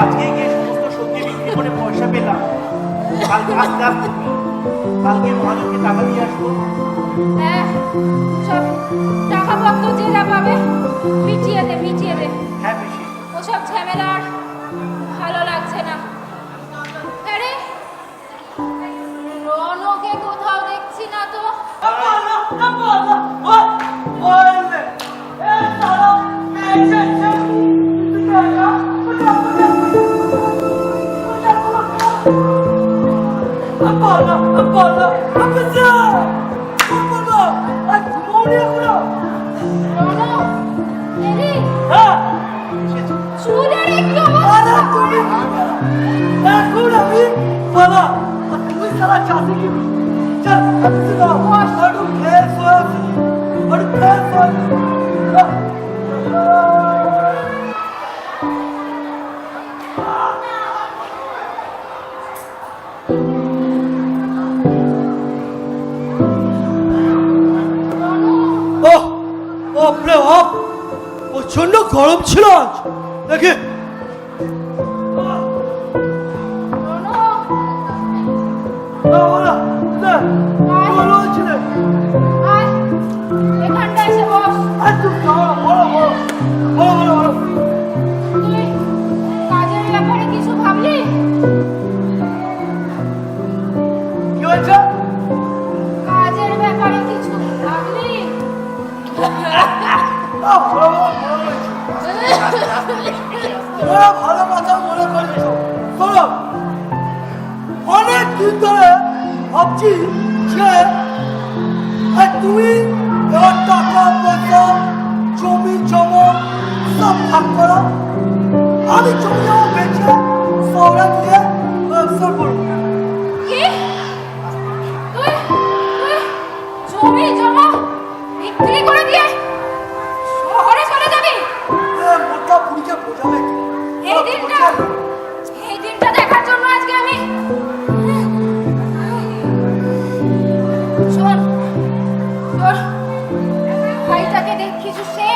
আজকে গিয়ে সমস্ত সবজি বিক্রি করে পয়সা পেলাম, কালকে আস্তে আস্তে কালকে মহাজনকে টাকা দিয়ে আসবো। হ্যাঁ, সব টাকা পত্র যে যা পাবে মিটিয়ে দে। হ্যাঁ পিসি। ওসব ঝামেলা আর ভালো লাগছে না। আরে রনকে কোথাও দেখছি না তো। প্রচন্ড গরম ছিল আজ দেখে। কাজের ব্যাপারে কিছু ভাবলি? কি হয়েছে? কাজের ব্যাপারে কিছু ভাবলি? ভালো কথা মনে করেছ। শোনো, অনেক দিন ধরে ভাবছি যে তুমি এবার টাকা পয়সা জমি জমা সব ভাগ করো, আমি জমি জমা বেঁচে শহরে গিয়ে ব্যবসা করবো। কি? তুই জমি জমা বিক্রি করে দিয়ে শহরে চলে যাবি? মোটা বুড়িকে বোঝাবে কি? এই দিনটা দেখার জন্য আজকে আমি শোন তোর ভাইটাকে দেখিস, সে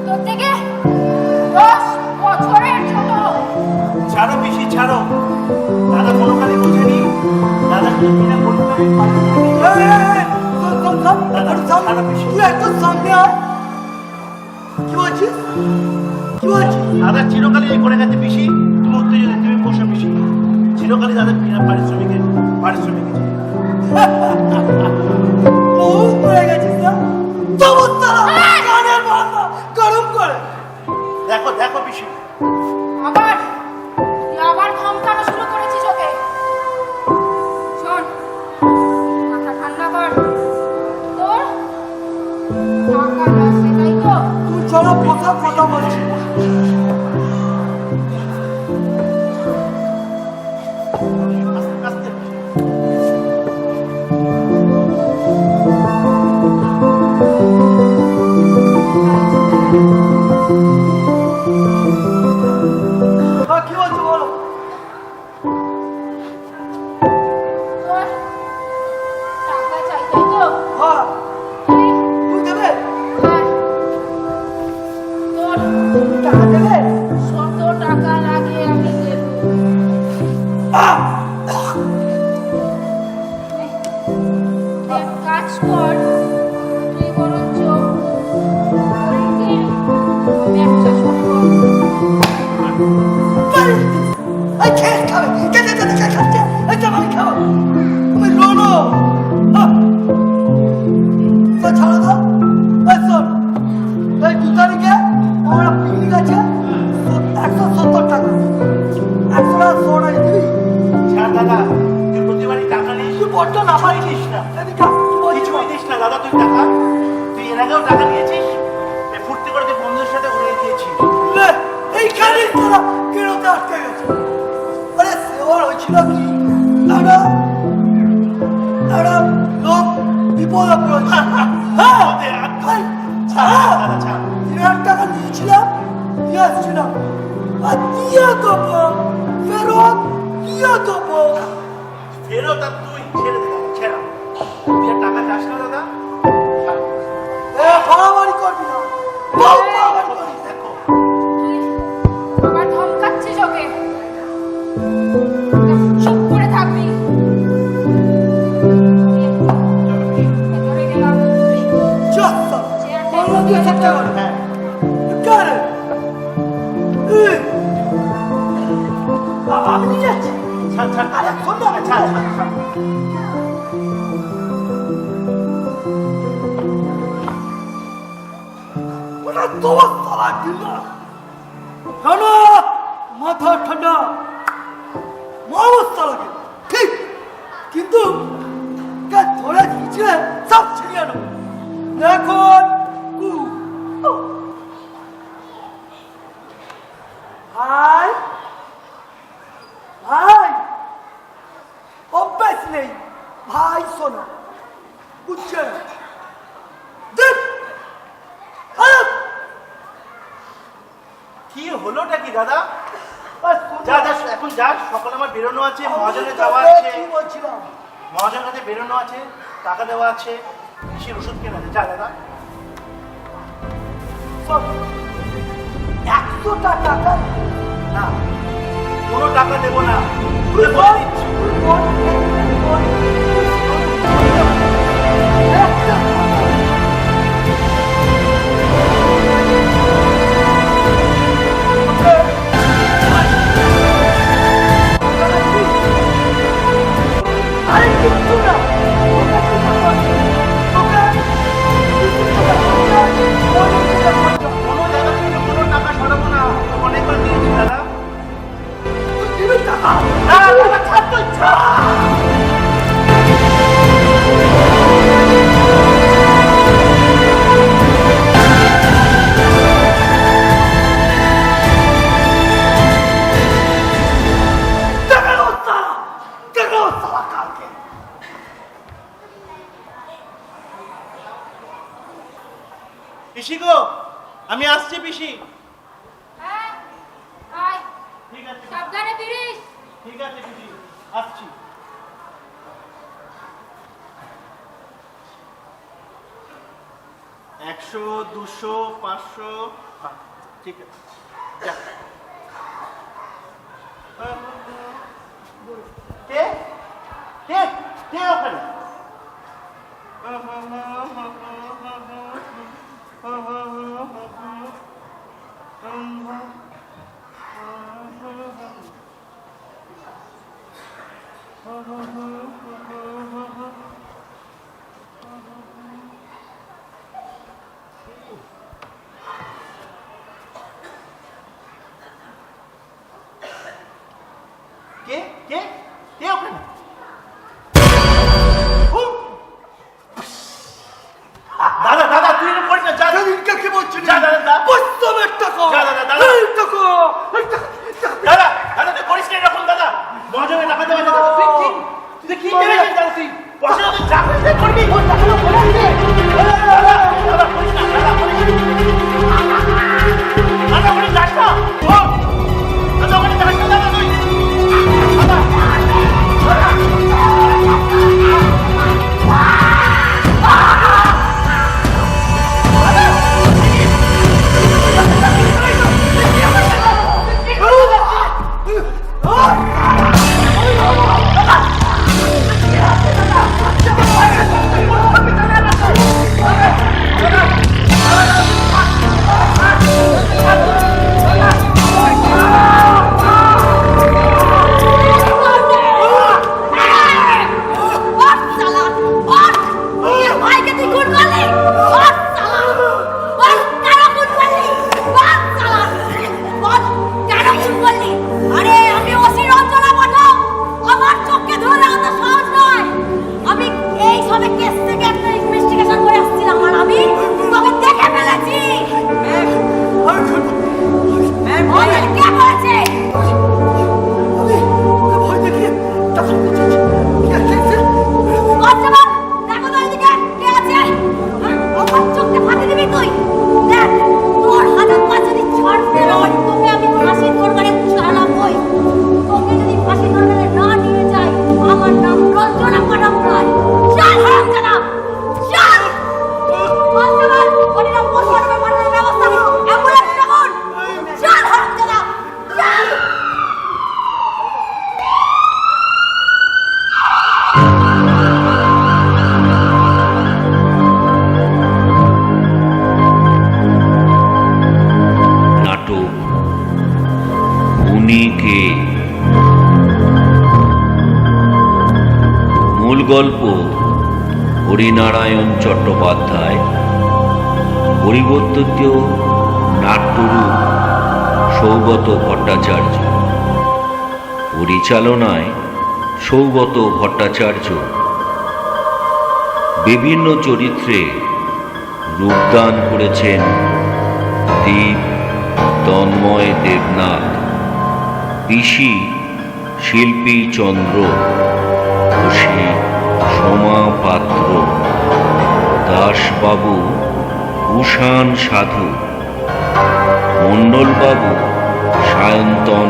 তোর থেকে 10 বছরের ছোট। ছাড়ো পিসি ছাড়ো, দাদা কোনোখানে বুঝেনি, দাদা কিনা পরিবারের দাদা চিরকালই এই করে গেছে পিসি। তুমি উত্তেজনা, তুমি বসে পিসি, চিরকালই দাদা বিনা পারিশ্রমিকে দেখো দেখো পিসি, আবার ধমকানো শুরু করেছিস ওকে। শোন, মাথা ঠান্ডা কর। তোর টাকা লাগছে তাই তো? তুই চলো কথা বলছি। আস্তে আস্তে কি বলছো বলো? তোর টাকা চাই তাই তো? হ্যাঁ, তুই দেবে? হ্যাঁ। তোর টাকা দেবে? 100 টাকা লাগে আমি দেব। এক কাজ কর, তুই বরঞ্চ হরিণের ব্যবসা শুরু কর। তুমি রোনো ছাড়ো তো। এই 2 তারিখে আমার পিকনিক আছে, 170 টাকা। 100 টাকা শোনাই দিবি? ছাড় দাদা, তুই প্রতিবারই টাকা নিস, তুই বড্ড নামাই নিস না, এদিকে কিছুই নিস না দাদা। তুই টাকা, তুই এর আগেও টাকা নিয়েছিস, ফুর্তি করে তুই বন্ধুদের সাথে উড়িয়ে দিয়েছিস। এইখানে তোরা কেরোতে আটকে গেছে। আরে সেবার হয়েছিল কি, একটা লোক বিপদে পড়েছে। দাদা ছাড়, 3,000 টাকা নিয়েছিলাম, দিয়ে আসছিলাম, আর দিয়ে দেবো ফেরত, দিয়ে দেবো। ফেরত আর তুই ছেড়ে দে দাদা, ছেড়া। তুই আর টাকা চাস না দাদা। বাড়াবাড়ি করবি না, বাড়াবাড়ি করবি। দেখো তুই আবার ধমকাচ্ছিস ওকে। দিয়ে সব টাকা নেবে। হ্যাঁ কারে এই, আমি নিয়ে যাচ্ছি। ছাড় ছাড় আরে শোন না, ছাড় ছাড় ছাড়। ওটা তোমার তালা দিল না, মাথা ঠান্ডা অবস্থা লাগে ঠিক, কিন্তু কে ধরে দিয়েছে সব ছিনিয়ে নেব এখন। ভাই ভাই অভ্যাস নেই ভাই, শোনো বুঝছে দেখ কি হলোটা কি দাদা? যা যা এখন যা, সকালে আমার বেরোনো আছে, মহাজনে যাওয়া আছে, কি বলছিলাম, মহাজনের কাছে বেরোনো আছে, টাকা দেওয়া আছে, সে ওষুধ কেনা আছে। যা দাদা। শোন, 100টা টাকা না, কোনো টাকা দেবো না। তুই তুই বল, বলে দিচ্ছি। তুই বল, বল, একটা টাকা। আরে কিচ্ছু না, ওটা কি ব্যাপার? ওকে, কিছু টাকা খরচা, অনেক টাকা খরচা। কোনো জায়গা থেকে কোনো টাকা সরাবো না। অনেকবার দিয়েছি দাদা। তুই দিবি টাকা? না, দাদা, ছাড় তুই, ছাড়। টাকা দাও সালা, টাকা দাও সালা কালকে। পিসি গো, আমি আসছি পিসি। হ্যাঁ আয়, ঠিক আছে সাবধানে ফিরিস। ঠিক আছে পিসি, আসছি। একশো, 200, 500, ঠিক আছে। যা। কে কে কে ওখানে? কে কে কে ওখানে? দাদা দাদা, তুই এরকম করিস না। যা যা। সেদিনকে কি বলছিলি? যা দাদা, যা। বৈষ্ণবের টাকা। যা দাদা, দাদা। এই টাকা, এই টাকা, এই টাকা। দাদা দাদা, তুই করিস না এরকম দাদা। মহাজনের টাকা দেওয়া আছে দাদা। তুই কি ভেবেছিস দাদা? তুই পয়সা তুই যা করিস তাই করবি। দাদা দাদা, করিস না, দাদা করিস না। দাদা ওখানে যাস না। ও, দাদা ওখানে যাস না দাদা তুই। দাদা গল্প হরিনারায়ণ চট্টোপাধ্যায়, পরিবর্তিত নাট্যরূপ সৌগত ভট্টাচার্য, পরিচালনায় সৌগত ভট্টাচার্য। বিভিন্ন চরিত্রে রূপদান করেছেন দীপ তন্ময় দেবনাথ, পিসি শিল্পী চন্দ্র, খুশি সোমা পাত্র, দাসবাবু উষান সাধু, মণ্ডলবাবু সায়ন্তন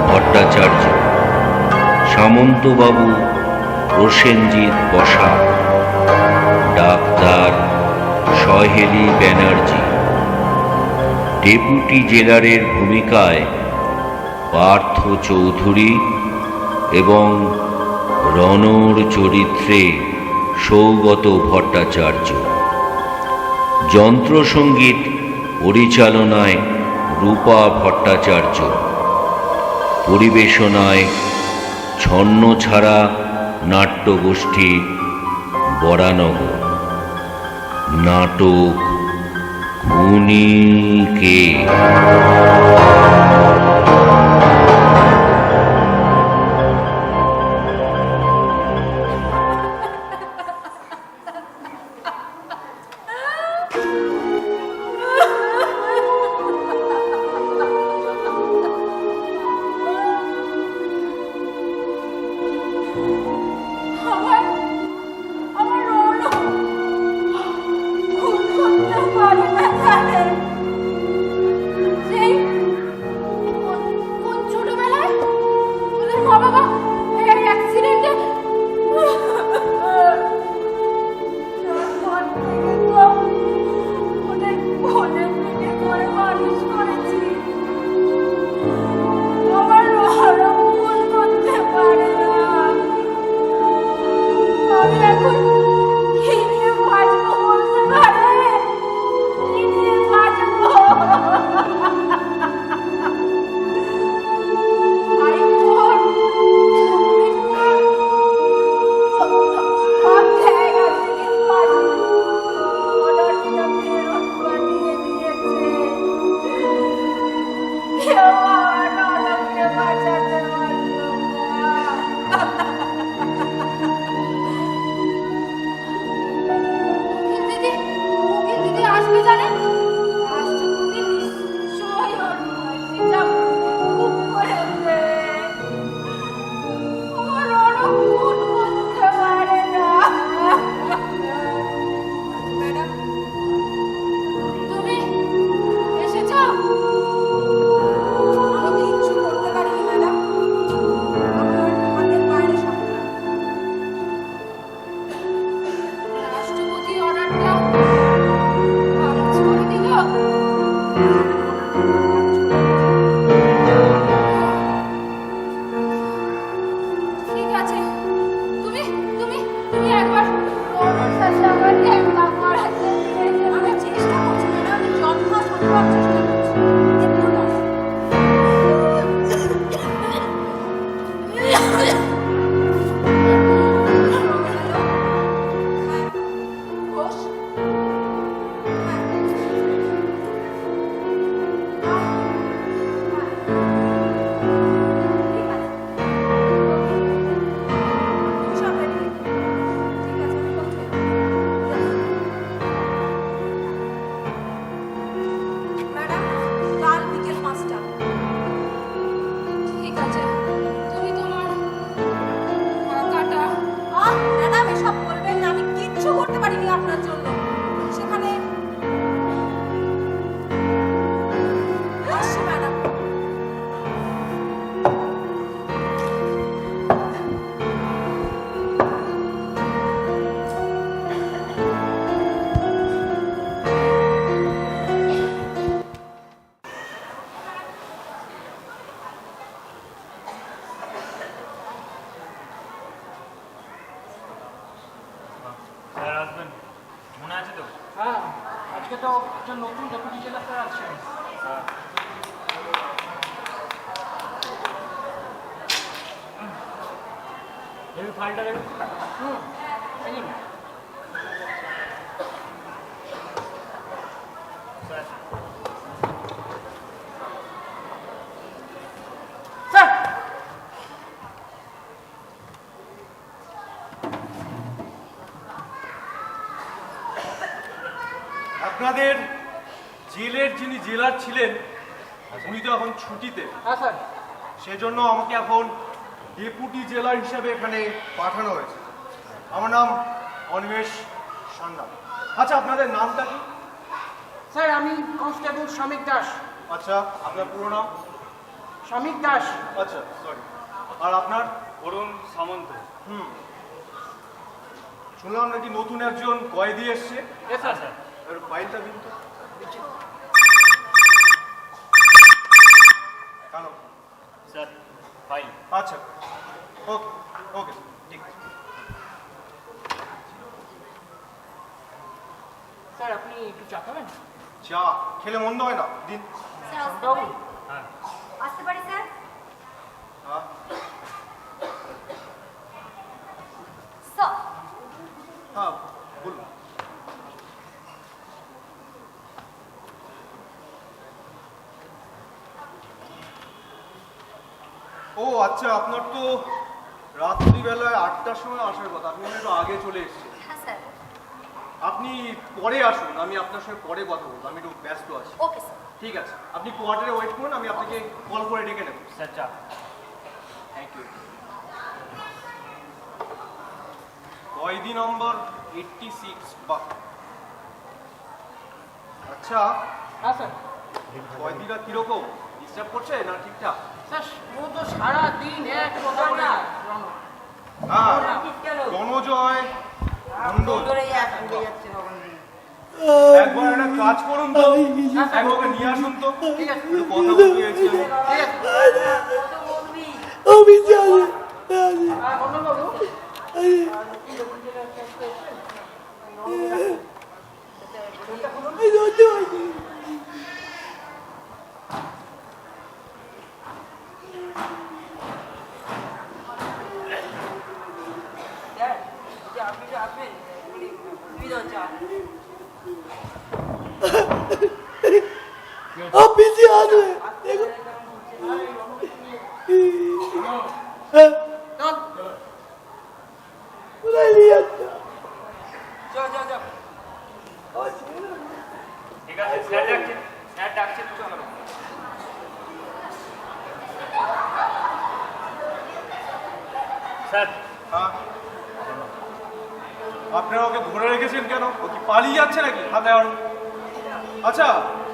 ভট্টাচার্য, সামন্তবাবু প্রসেনজিৎ বসাক, ডাক্তার সহেলি ব্যানার্জি, ডেপুটি জেলারের ভূমিকায় পার্থ চৌধুরী এবং রণর চরিত্রে সৌগত ভট্টাচার্য। যন্ত্রসঙ্গীত পরিচালনায় রূপা ভট্টাচার্য, পরিবেশনায় ছন্নছাড়া নাট্যগোষ্ঠী বরানগর। নাটক খুনি কে? আমার আমার রোল খুন করতে পারে না জানে। সেই কোন ছোটবেলায় ওদের মা বাবা এই অ্যাক্সিডেন্টে ওদের কোলে পিঠে করে মানুষ করেছি। আমার রোল খুন করতে পারে না। আমি এখন কি নিয়ে বাঁচবো বলতে পারে? কি নিয়ে বাঁচবো? আইফোন, বিটকয়েন, সব জায়গা থেকে পাঠিয়ে অর্ডারটা ফেরত পাঠিয়ে দিয়েছে। কেউ আমার নরককে বাঁচাতে পারলো না। উকিল দিদি আসবে জানে? রাষ্ট্রপতি নিশ্চয়ই ওর ফাঁসিটা খুব করেছে। আমার ওরও খুন করতে পারে না। ম্যাডাম, তুমি এসেছো? আমি কিচ্ছু করতে পারিনি ম্যাডাম। আমার হাতের বাইরে সব রাষ্ট্রপতি অর্ডারটা খারিজ করে দিল। ঠিক আছে, তুমি তুমি তুমি একবার রোডের সাথে আমার দেখা করাতে আমি চেষ্টা করছি ম্যাডাম, আমি যথাসম্ভব চেষ্টা করছি। একটু দাঁড়াও। ঘোষ? ঠিক আছে, তুমি তোমার টাকাটা ম্যাডাম এসব বলবেন না, আমি কিচ্ছু করতে পারিনি আপনার জন্য। সেখানে আসছি ম্যাডাম। স্যার আসবেন মনে আছে তো? হ্যাঁ, আজকে তো একটা নতুন ডেপুটি জেলা স্যার আসছেন। তুমি ফাইলটা দেখো। এই নিন। স্যার স্যার আপনাদের জেলের যিনি জেলার ছিলেন উনি তো এখন ছুটিতে, হ্যাঁ স্যার সেজন্য আমাকে এখন ডেপুটি জেলার হিসেবে এখানে পাঠানো হয়েছে। আমার নাম অনিমেষ সান্যাল। আচ্ছা, আপনাদের নামটা কি? স্যার আমি কনস্টেবল শ্রমিক দাস। আচ্ছা, আপনার পুরো নাম? শ্রমিক দাস। আচ্ছা, সরি। আর আপনার? অরুণ সামন্ত। শুনলাম নাকি নতুন একজন কয়েদি এসছে। স্যার স্যার এর ফাইলটা দিন তো। কেন? Sir file. আচ্ছা, ওকে ওকে, ঠিক আছে। স্যার আপনি একটু চা খাবেন? চা খেলে মন্দ হয় না, দিন। স্যার আসতে বাবু। পারি? হ্যাঁ আসতে পারি স্যার? হ্যাঁ, স্যার হ্যাঁ, বলুন। ও আচ্ছা, আপনার তো রাত্রিবেলায় 8টার সময় আসার কথা, আপনি একটু আগে চলে এসেছেন। হ্যাঁ স্যার। আপনি পরে আসুন, আমি আপনার সঙ্গে পরে কথা বলবো, আমি একটু ব্যস্ত আছি। Okay sir. ঠিক আছে, আপনি কোয়ার্টারে ওয়েট করুন, আমি আপনাকে কল করে ডেকে নেব। স্যার চা। Thank you. কয়েদি নম্বর 86 বাহ। আচ্ছা, হ্যাঁ স্যার। কয়েদিরা কিরকম, ডিস্টার্ব করছে না ঠিকঠাক? স্যার ও তো সারাদিন এক কথা বলে হ্যাঁ, রণজয় মণ্ডল, একবার একটা কাজ করুন তো, একবার ওকে নিয়ে আসুন তো, ঠিক আছে একটু কথা বলতে গেছি আমি। ঠিক আছে আমি জানি মন্ডল বাবু আপনি যে আসবে চল কোথায় নিয়ে যাচ্ছ? ঠিক আছে, স্যার ডাকছেন, স্যার ডাকছেন, চলো। স্যার হ্যাঁ, আপনারা ওকে ধরে রেখেছেন কেন? ও কি পালিয়ে যাচ্ছে নাকি? হাতে আর আচ্ছা,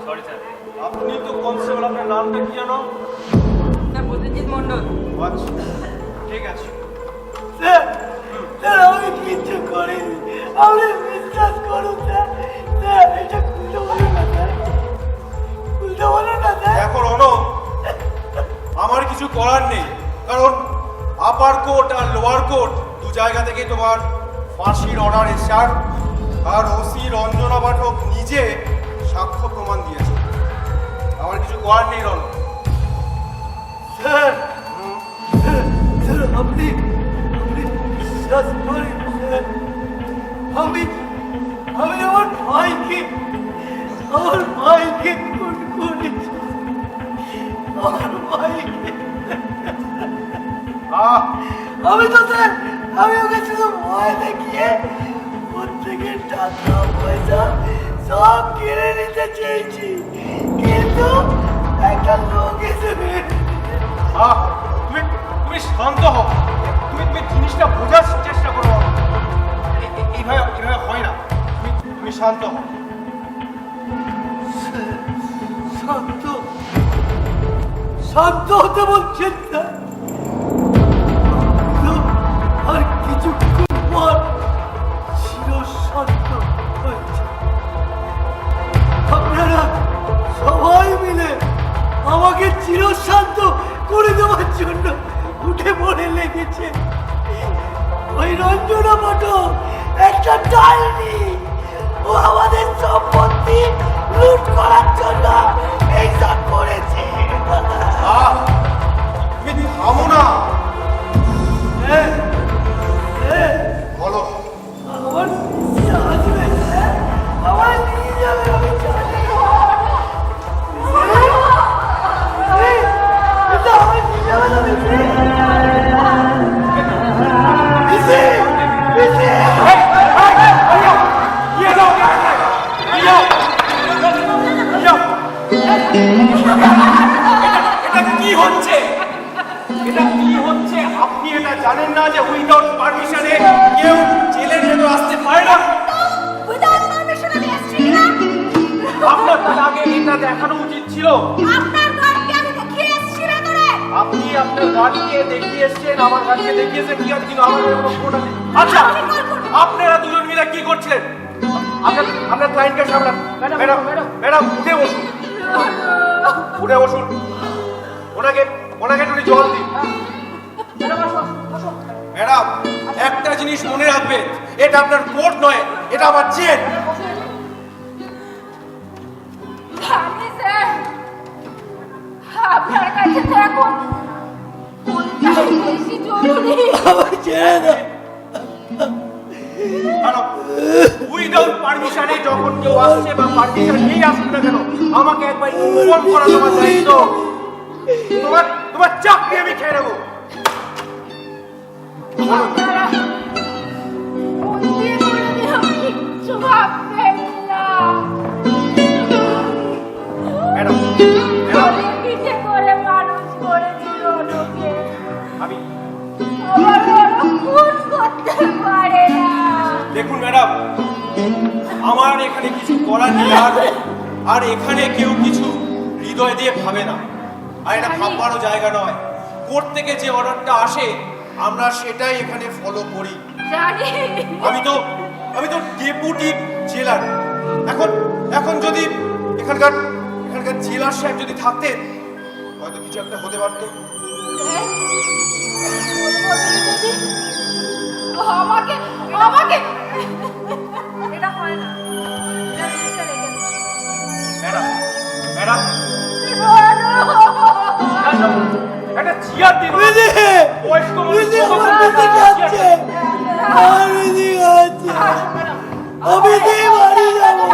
সরি স্যার। আপনি তো কনস্টেবল, আপনার নামটা কি জানো? প্রতিজিৎ মন্ডল। আচ্ছা, ঠিক আছে। স্যার স্যার আমি কিচ্ছু করিনি, আপনি বিশ্বাস করুন স্যার। স্যার এটা খুলতে বলুন না স্যার, খুলতে বলুন না স্যার। দেখো রনো, আমার কিছু করার নেই, কারণ আপার কোর্ট আর লোয়ার কোর্ট দু জায়গা থেকে তোমার ফাঁসির অর্ডার এসছে, আর ওসি রঞ্জনা পাঠক নিজে সাক্ষ্য প্রমাণ দিয়েছে। আমার কিছু করার নেই রনো। স্যার স্যার আপনি বিশ্বাস করেন স্যার, আমি আমার ভাইকে খুন করেছি, আমার ভাইকে। আমি তো স্যার আমি ওকে শুধু ভয় দেখিয়ে ওর থেকে টাকা পয়সা সব কিনে নিতে চেয়েছি, কিন্তু একটা লোক এসে তুমি শান্ত হও, তুমি জিনিসটা বোঝার চেষ্টা করো। এইভাবে হয় না, তুমি শান্ত হও। শান্ত হতে বলছেন স্যার? আর কিছুক্ষণ পর চিরশান্ত হয়েছে। আপনারা সবাই মিলে আমাকে চিরশান্ত করে দেওয়ার জন্য উঠে পড়ে লেগেছে। ওই রঞ্জনা পাঠক একটা ডাইনি, ও আমাদের সম্পত্তি লুট করার জন্য এইসব করেছে। তুমি থামো না। যাবে আমি জানি। এটা আমার নিয়ে যাবে না বিসি। BC, BC. এটা কি হচ্ছে? এটা কি হচ্ছে? আপনি এটা জানেন না যে উইদাউট পারমিশনে কেউ জেলের ভেতর আসতে পারে না? উইদাউট পারমিশন আমি আসছি না। আপনার তার আগে এটা দেখানো উচিত ছিল। আপনার গাড়িকে আমি দেখিয়ে এসেছি ভেতরে। আপনি আপনার গাড়িকে দেখিয়ে এসছেন, আমার গাড়িকে দেখিয়েছেন, কি আর কিন্তু আমার কোনো ফোন আছে? আচ্ছা, আপনারা দুজন মিলে কি করছিলেন? আপনার ক্লায়েন্টকে সামলান। ম্যাডাম, ম্যাডাম উঠে বসুন, উঠে বসুন। ওনাকে একটু জল দিন। ম্যাডাম, একটা জিনিস মনে রাখবেন, এটা আপনার কোর্ট নয়, এটা আমার জেল। আমি স্যার আপনার কাছে তো এখন কোনটাই বেশি জরুরি? আমার ছেড়ে দাও। উইদাউট পারমিশনে যখন কেউ আসছে বা পারমিশন নিয়ে আসুন না কেন, আমাকে একবার ইনফর্ম করা তোমার দায়িত্ব। তোমার চাকরি আমি খেয়ে নেবো। আপনারা মন দিয়ে বলে দিলাম কিচ্ছু ভাববেন না। ম্যাডাম, গরিব পিঠে করে মানুষ করেছিল ওকে। আমি আবার ওরা খুন করতে পারে না। দেখুন ম্যাডাম, আমার এখানে কিছু করার নেই। আর এখানে কেউ কিছু হৃদয় দিয়ে ভাবে না, আর এটা ভাববারও জায়গা নয়। কোর্ট থেকে যে অর্ডারটা আসে আমরা সেটাই এখানে ফলো করি। জানি আমি তো ডেপুটি জেলার। এখন যদি এখানকার জেলার সাহেব যদি থাকতেন, হয়তো কিছু একটা হতে পারতো। আমাকে এটা হয় না। ম্যাডাম, একটা চেয়ার দিন। বিসি, বয়স্ক মানুষ বিসি, কত আমার বড় বিসি চেয়ার যাচ্ছে। দেন। আমার বিসি যাচ্ছে। আমি দিয়ে বাড়ি যাবো।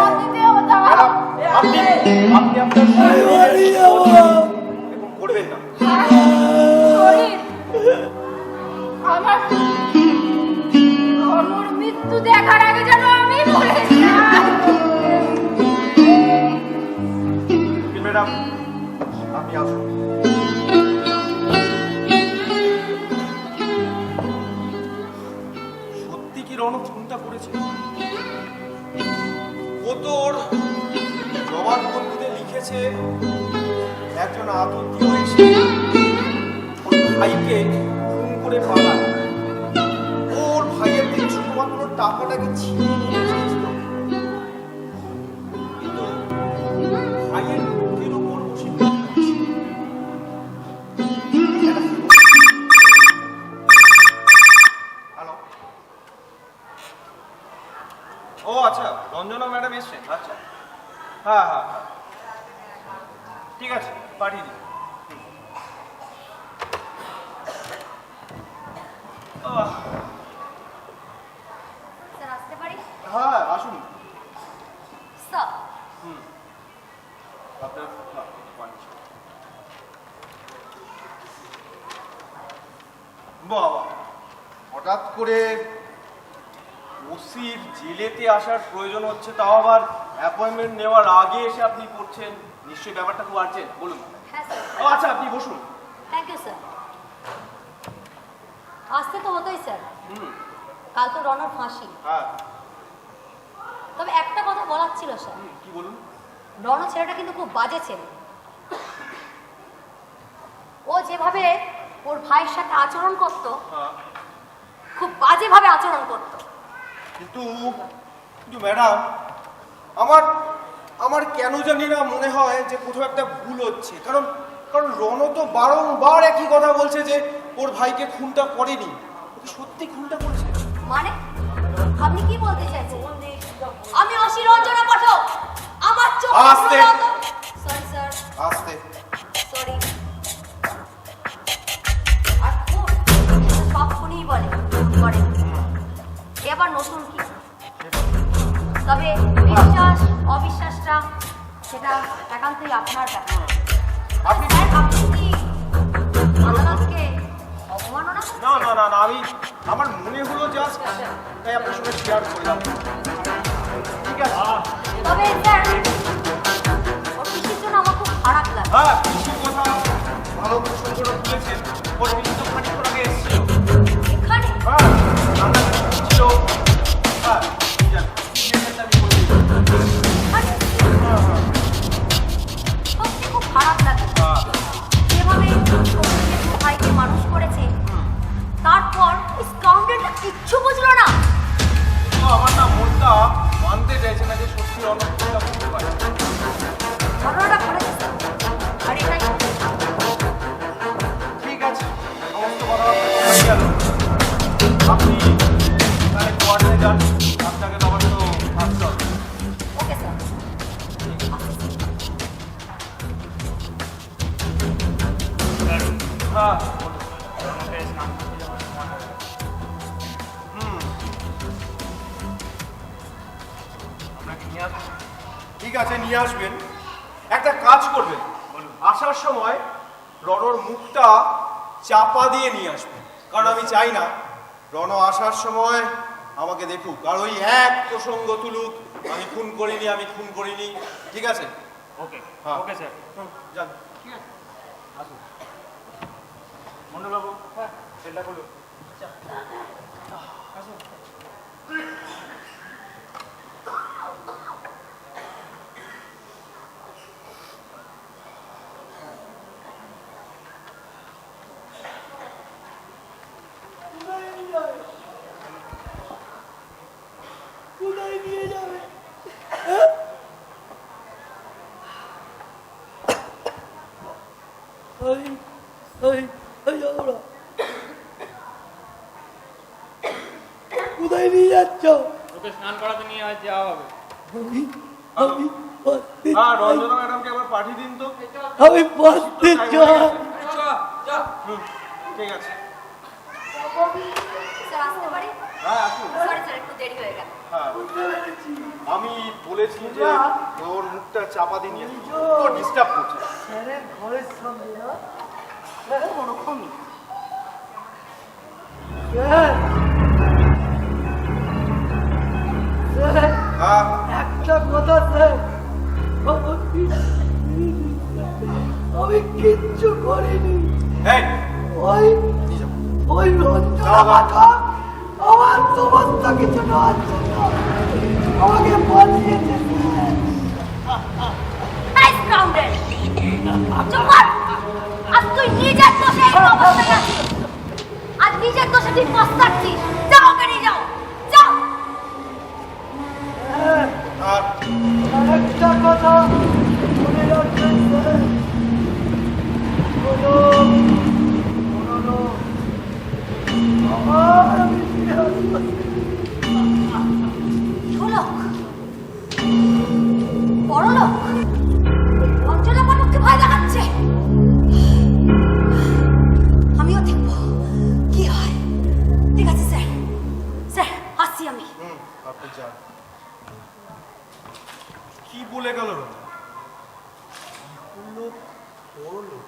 আপনি আপনার আমি বাড়ি যাবো। এরকম করবেন না। আমার অমর মৃত্যু দেখার আগে যেন আমি মরে যাই। ম্যাডাম, আপনি আসুন। সত্যি কি রনক চিন্তা করেছে? ও তো ওর জবানবন্দিতে লিখেছে একজন আতঙ্কিত এসে ওর ভাইকে খুন করে পালায়। ওর ভাইয়ের থেকে শুধুমাত্র টাকাটাকে ছিনিয়ে নিয়ে এসেছিল, কিন্তু ভাইয়ের মুখের উপর বসে হ্যালো। ও আচ্ছা, রঞ্জনা ম্যাডাম এসছেন? আচ্ছা, হ্যাঁ, ঠিক আছে, পাঠিয়ে দিন। স্যার আসতে পারি? হ্যাঁ, আসুন। স্যার আপনার বাবা, হঠাৎ করে ওসির জেলেতে আসার প্রয়োজন হচ্ছে, তাও আবার অ্যাপয়েন্টমেন্ট নেওয়ার আগে এসে আপনি করছেন। নিশ্চয়ই ব্যাপারটা খুব আর্জেন্ট, বলুন। হ্যাঁ স্যার। ও আচ্ছা, আপনি বসুন। Thank you sir. আসতে তো হতোই স্যার, হুম, কাল তো রনর ফাঁসি। হ্যাঁ, তবে একটা কথা বলার ছিল স্যার, কি বলুন? রণ ছেলেটা কিন্তু খুব বাজে ছেলে। ও যেভাবে ওর ভাইয়ের সাথে আচরণ করতো, হ্যাঁ, খুব বাজেভাবে আচরণ করতো। কিন্তু ম্যাডাম, আমার কেন জানি না মনে হয় যে কোথাও একটা ভুল হচ্ছে। কারণ রণ তো বারংবার একই কথা বলছে যে ওর ভাইকে খুনটা করেনি। ওকে সত্যি খুনটা করেছে? মানে আপনি কি বলতে চাইছেন? আমি অসি রঞ্জনা পাঠক, আমার চোখ আস্তে। সরি স্যার, আস্তে। সরি। আর খুব সব খুনিই বলে করে, এবার নতুন কি? তবে বিশ্বাস অবিশ্বাস এটা একান্তই আপনার ব্যাপার। আপনি স্যার, আপনি কি আদালতকে অবমাননা করছেন? না না না না, আমি আমার মনে হলো জাস্ট তাই আপনার সঙ্গে শেয়ার করলাম। ঠিক আছে। তবে স্যার, ওর পিসির জন্য আমার খুব খারাপ লাগে। হ্যাঁ, পিসির কথা ভালো প্রসঙ্গ তুলেছেন। ওর পিসি তো খানিকক্ষণ আগে এসেছিল। এখানে হ্যাঁ, রান্না ছিল। হ্যাঁ, জান, আমি বলে দিই। এখানে সত্যি খুব খারাপ লাগে। হ্যাঁ। যেভাবে সত্যিকে দু ভাইকে মানুষ করেছে, তারপর স্কাউন্ডেলটা কিচ্ছু বুঝলো না। তো আমার না মনটা মানতে চাইছে না যে সত্যি অনন্তটা বুঝতে পারে। ঘটনাটা ঘটেছে স্যার, আর এটাই ঠিক আছে, সমস্ত কথাবার্তা হয়ে গেল। আপনি তাহলে কোয়ার্টারে যান, আপনাকে তো আবার তো ভাবতে হবে। Okay sir. হ্যাঁ, আমাকে স্নান করতে যাওয়ার সময় হবে। আপনাকে নিয়ে আসবো? ঠিক আছে, নিয়ে আসবেন। একটা কাজ করবেন, আসার সময় রণর মুখটা চাপা দিয়ে নিয়ে আসবেন, কারণ আমি চাই না রণ আসার সময় আমাকে দেখুক আর ওই এক প্রসঙ্গ তুলুক, আমি খুন করিনি, আমি খুন করিনি। ঠিক আছে? ওকে হ্যাঁ। Okay sir. যান। আসুন মন্ডলবাবু, হ্যাঁ সেটা বলুন। আসুন। কোথায় নিয়ে যাবে? আমরা কোথায় নিয়ে যাচ্ছ? ওকে স্নান করাতে নিয়ে আজ যাওয়া হবে। আমি পড়তে হ্যাঁ, চাই। রঞ্জনা ম্যাডামকে একবার পাঠিয়ে দিন তো। আমি পড়তে চাই। হুম, ঠিক আছে। স্যার, আসতে পারি? হ্যাঁ, আসুন। সরি স্যার, একটু দেরি হয়ে গেল। হ্যাঁ, আমি বলেছি যে ওর মুখটা চাপা দিয়ে নিয়ে আসতে। ও ডিস্টার্ব করছে। স্যারের ঘরের সামনে না? ওরকমই। স্যার, স্যার, হ্যাঁ, একটা কথা স্যার, আমি কিচ্ছু করিনি। এই, ওই নিয়ে যাবো। ওই রঞ্জনা মাথা আমার সমস্ত কিছু নেওয়ার জন্য আমাকে বাঁচিয়েছে স্যার। এই স্কাউন্ডেল! চুপ কর! আজ তুই নিজের দোষে এই অবস্থায় আছিস। আজ নিজের দোষে তুই পস্তাচ্ছিস। যাও, ওকে নিয়ে যাও। যাও। স্যার, আর আরেকটা কথা মনে রাখবেন স্যার, কোনো লোক আমার আমি ফিরে আসবো। ষোলক, বড়লোক, অঞ্চনা পাঠককে ভয় দেখাচ্ছে। আমিও দেখবো কি হয়। ঠিক আছে স্যার, স্যার আসছি আমি। আপনি যান। কি বলে গেল রঞ্জনা? লোক বড় লোক,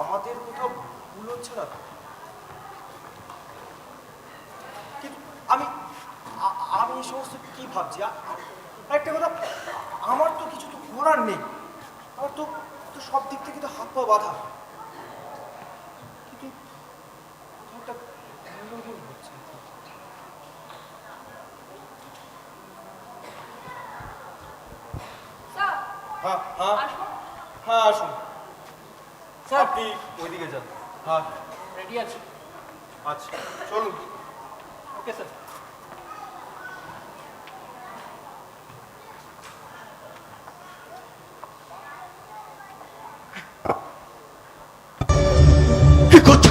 আমাদের কোথাও ভুল হচ্ছে না তো? কিন্তু আমি আমি এই সমস্ত কি ভাবছি? একটা কথা, আমার তো কিছু তো করার নেই। আমার তো তো সব দিক থেকে তো হাত পা বাঁধা। কিন্তু কোথাও একটা গন্ডগোল হচ্ছে। স্যার, হ্যাঁ হ্যাঁ আসুন। হ্যাঁ, আসুন। স্যার, আপনি ওইদিকে যান। হ্যাঁ, রেডি আছে? আচ্ছা, চলুন। Okay sir. কি করছে?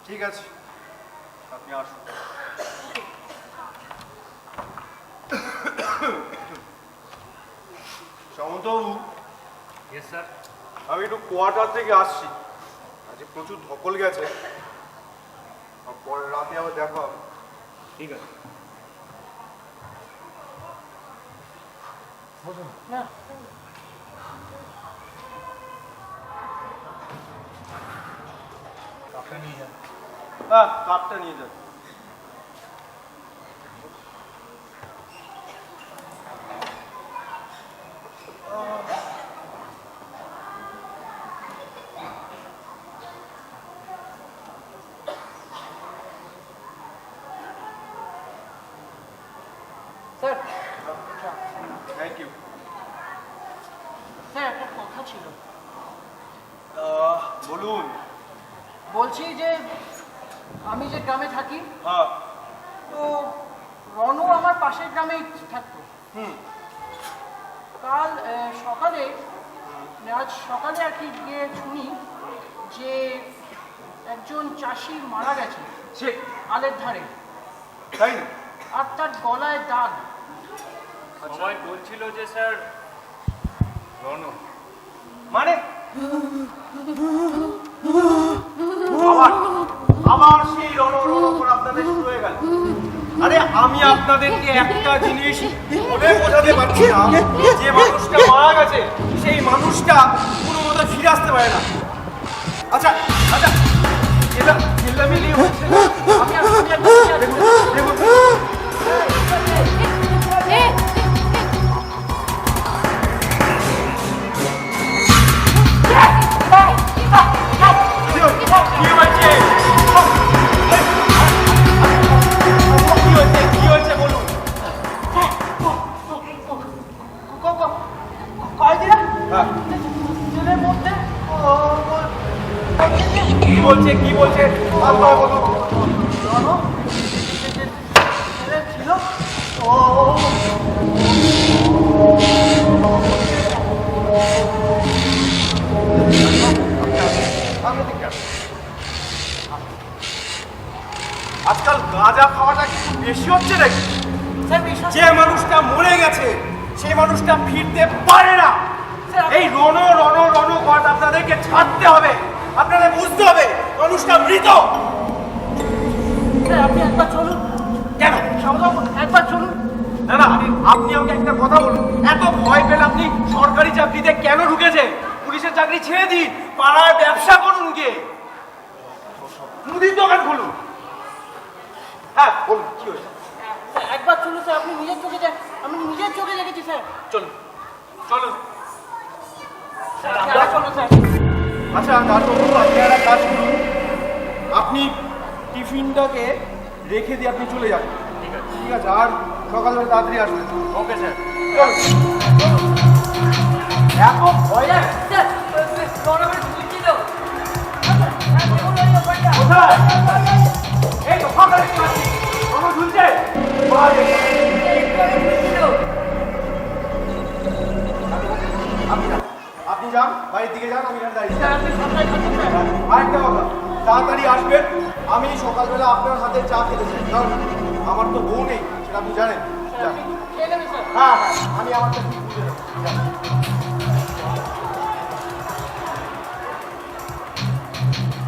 ঠিক আছে, আপনি আসুন। সামন্তবাবু, ইয়েস স্যার। আমি একটু কোয়ার্টার থেকে আসছি, আজকে প্রচুর ধকল গেছে, আর পরের রাতে আবার দেখা হবে। ঠিক আছে। না কাপটা নিয়ে যান। হ্যাঁ, কাপটা নিয়ে যান। Sir thank you. স্যার একটা কথা ছিল। বলুন। বলছি যে আমি যে গ্রামে থাকি হ্যাঁ। তো রনু আমার পাশের গ্রামেই থাকতো। হুম। কাল সকালে আজ সকালে আর কি গিয়ে শুনি যে একজন চাষি মারা গেছে সে আলের ধারে, তাই না? আর তার গলায় দাগ। সবাই বলছিল যে স্যার রনু। মানে আবার আবার সেই রণর আপনাদের শুরু হয়ে গেল। আরে আমি আপনাদেরকে একটা জিনিস বলে বোঝাতে পারছি না, যে মানুষটা মারা গেছে সেই মানুষটা কোনো মতো ফিরে আসতে পারে না। আচ্ছা আচ্ছা, এটা চিল্লামিলি হচ্ছে না। দেখুন দেখুন, কি হয়েছে? কি হয়েছে বলুন। কয়দিন হ্যাঁ, জেলের মধ্যে কি বলছে কি বলছে আপনারা বলুন। রনু জেলে ছিল। ও আজকাল গাঁজা খাওয়াটা কি বেশি হচ্ছে নাকি? স্যার বিশ্বাস যে মানুষটা মরে গেছে সেই মানুষটা ফিরতে পারে না। এই রণ রণ রণ কর আপনাদেরকে ছাড়তে হবে, আপনাদের বুঝতে হবে মানুষটা মৃত। স্যার আপনি একবার চলুন। কেন? সাবধান একবার চলুন। না না, আপনি আমাকে একটা কথা বলুন, এত ভয় পেলে আপনি সরকারি চাকরিতে কেন ঢুকেছেন? পুলিশের চাকরি ছেড়ে দিন, পাড়ায় ব্যবসা করুন, গিয়ে মুদির দোকান খুলুন। হ্যাঁ বলুন, কি হয়েছে? একবার চলুন স্যার, আপনি নিজের চোখে আমি নিজের চোখে দেখেছি স্যার। চলুন চলুন। স্যার চলুন স্যার। আচ্ছা ডাক্তারবাবু, আপনি একটা কাজ করুন, আপনি টিফিনটাকে রেখে দিয়ে আপনি চলে যান। ঠিক আছে, আর সকালবেলা তাড়াতাড়ি আসবেন। Okay sir. এত ভয় কোথায়? এই তো ফাঁকা দেখতে পাচ্ছি, কোনো ঝুলছে? আপনি যান, বাড়ির দিকে যান, আমি এখানে দাঁড়িয়ে স্যার আপনি সকালে থাকুন স্যার। আরেকটা কথা, তাড়াতাড়ি আসবেন। আমি সকালবেলা আপনার হাতে চা খেতে চাই, কারণ আমার তো বউ নেই, সেটা আপনি জানেন। স্যার যান। আপনি খেয়ে নেবেন স্যার। হ্যাঁ হ্যাঁ, আমি আমার কাছে বুঝে নেব। যান।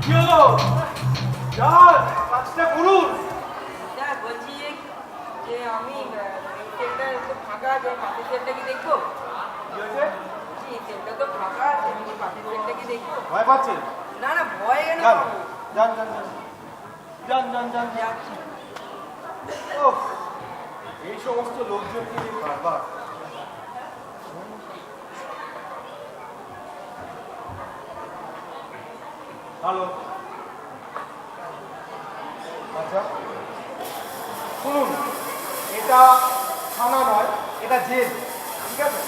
কি হলো? যান, কাজটা করুন। স্যার বলছি যে আমি তেলটা একটু ফাঁকা আছে, পাশের তেলটা কি দেখবো? কি হয়েছে? বলছি তেলটা তো ফাঁকা আছে, পাশের তেলটা কি দেখবো? ভয় পাচ্ছেন? না না, ভয় কেন যান পাবো? যান যান যান যান যান যান। যাচ্ছি। ওহ, এই সমস্ত লোকজনকে নিয়ে বারবার। হ্যালো, আচ্ছা শুনুন, এটা থানা নয়, এটা জেল, ঠিক আছে?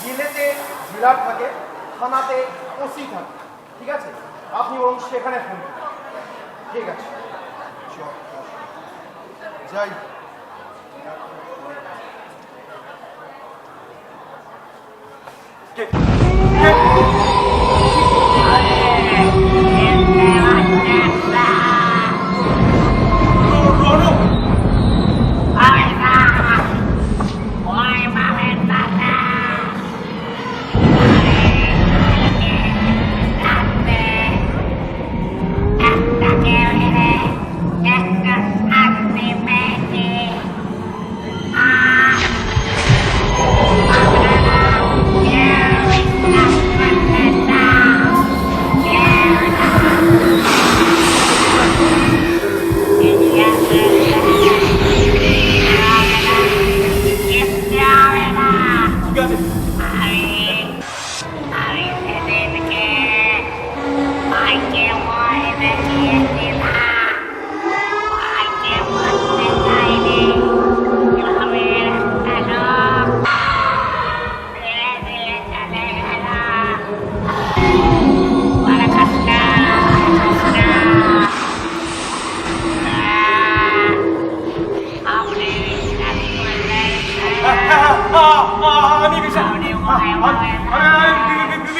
জেলেতে জেলার থাকে, থানাতে ওসি থাকে, ঠিক আছে? আপনি বরং সেখানে ফোন করুন। ঠিক আছে, চল যাই। কে?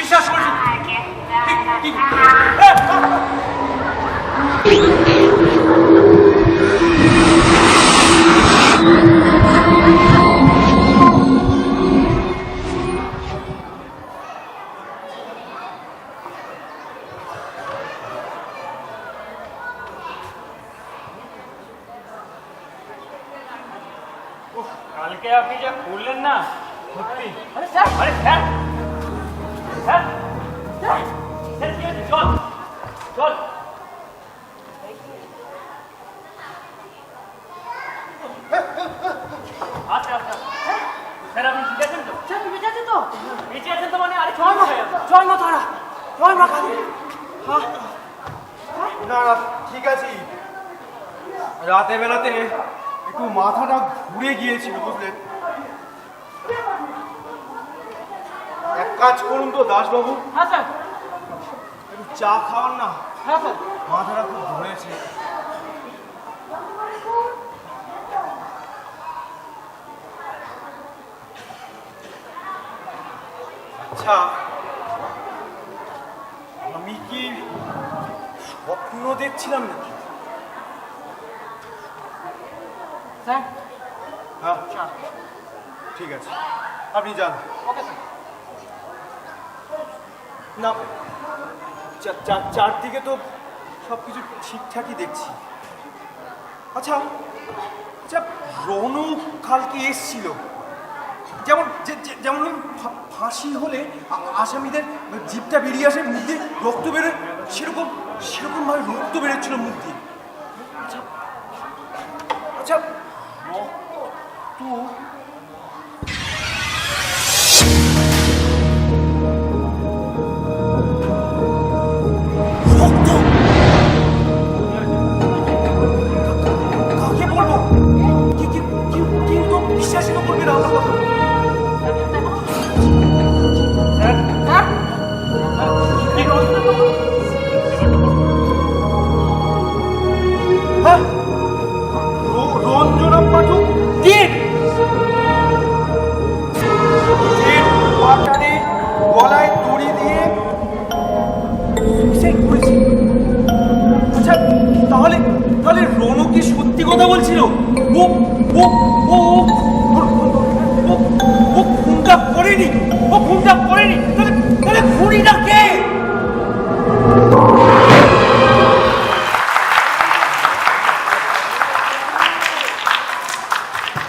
বিশ্বাস করছি। কালকে আপনি যা করলেন না সত্যি। আরে স্যার আরে স্যার স্যার স্যার ঠিক আছে, চল চল। আচ্ছা আচ্ছা স্যার আপনি ঠিক আছেন তো? স্যার তুমি বেঁচে আছেন তো? বেঁচে আছেন তো মানে আরে জয় মা, জয় মা তারা, জয় মা কালী। হ্যাঁ না না ঠিক আছে, রাতে বেলাতে একটু মাথাটা ঘুরে গিয়েছিল বুঝলেন। এক কাজ করুন তো দাসবাবু, হ্যাঁ স্যার, একটু চা খাওয়ান না, হ্যাঁ স্যার। মাথাটা খুব ধরেছে। আচ্ছা আমি কি স্বপ্ন দেখছিলাম নাকি? স্যার হ্যাঁ ঠিক আছে, আপনি যান। Okay sir. না চারদিকে তো সব কিছু ঠিকঠাকই দেখছি। আচ্ছা আচ্ছা রনু কালকে এসছিল, যেমন যেমন ওই ফাঁসি হলে আসামিদের জিভটা বেরিয়ে আসে, মুখ দিয়ে রক্ত বেরোয়, সেরকমভাবে রক্ত বেরোচ্ছিল মুখ দিয়ে। আচ্ছা আচ্ছা রক্ত রক্ত কাকে বলবো? কেউ তো বিশ্বাসই তো করবে না আমার কথা। স্যার স্যার কি অবস্থা? হ্যাঁ রঞ্জনা পাঠক ঠিক কোয়ার্টারে গলায় দড়ি দিয়ে সুইসাইড করেছে। আচ্ছা তাহলে তাহলে রনু কি সত্যি কথা বলছিল? ও ও ও ও খুনটা করেনি, ও খুনটা